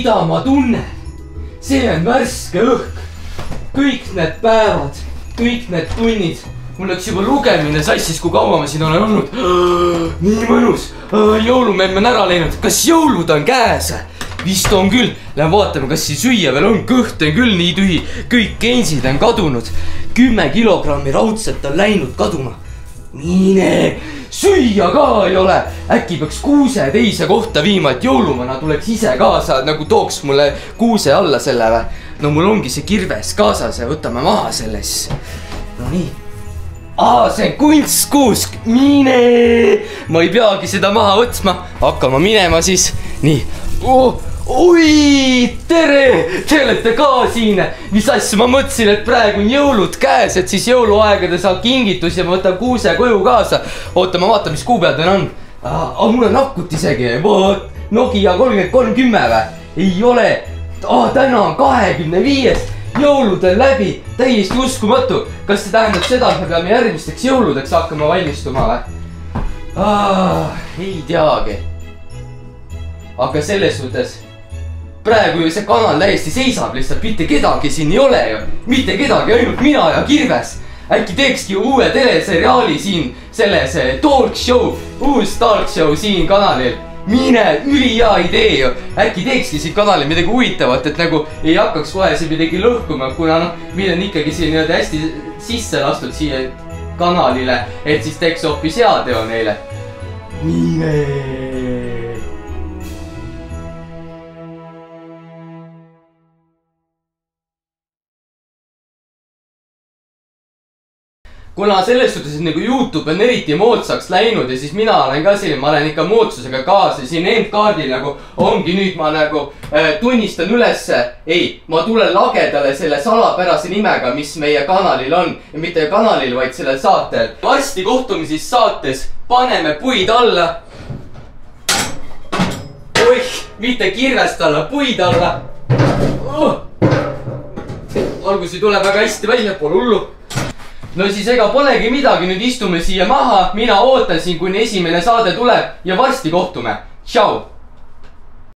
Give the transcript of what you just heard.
mida ma tunnen? See on värske õhk. Kõik need päevad, kõik need tunnid. Mul läks juba lugemine sassis, kui kaua ma siin olen olnud. Nii mõnus. Jõulumemm on ära läinud. Kas jõulud on käes? Vist on küll. Lähen vaatame, kas siin süüa veel on. Kõht on küll nii tühi. Kõik geensid on kadunud. 10 kilogrammi raudselt on läinud kaduma. Mine, süüa ka ei ole. Äkki peaks kuuse teise kohta viima, et jõulumana tuleks ise kaasa, nagu tooks mulle kuuse alla selle või. No mul ongi see kirves kaasas ja võtame maha selles. No nii. See on kunstkuusk. Mine. Ma ei peagi seda maha võtsma. Hakkama minema siis. Nii. Oi, tere! Te olete ka siin. Mis asja, ma mõtlesin, et praegu on jõulud käes, et siis jõuluaegade saab kingitus ja ma võtan kuuse koju kaasa. Oota, ma vaatan, mis kuupäevad on. Mul on akut isegi. Nokia 3310 või? Ei ole. Täna on 25. Jõulud on läbi. Täiesti uskumatu. Kas see tähendab seda, et me peame järgmisteks jõuludeks hakkama valmistuma või? Ei teagi. Aga selles suhtes praegu ju see kanal täiesti seisab lihtsalt, mitte kedagi siin ei ole ju. Mitte kedagi, ainult mina ja Kirves. Äkki teekski uue teleseriaali siin selles talk show, uus talk show siin kanalil. Mine, ülihea idee ju. Äkki teekski siin kanalil midagi huvitavat, et nagu ei hakkaks kohe see midagi lõhkuma, kuna meil on ikkagi siin hästi sisse lastud siia kanalile, et siis teeks hoopis heateo neile. Mine. Kuna selles suhtes, et nagu YouTube on eriti moodsaks läinud ja siis mina olen ka selline, ma olen ikka moodsusega kaasa. Siin endkaardil nagu ongi nüüd ma nagu tunnistan ülesse. Ei, ma tulen lagedale selle salapärase nimega, mis meie kanalil on. Ja mitte kanalil, vaid sellel saatel. Varsti kohtume siis saates. Paneme puid alla. Oih, mitte kirvest alla, puid alla. Algus ei tule väga hästi välja, pole hullu. No siis ega polegi midagi, nüüd istume siia maha, mina ootan siin, kuni esimene saade tuleb ja varsti kohtume. Tšau!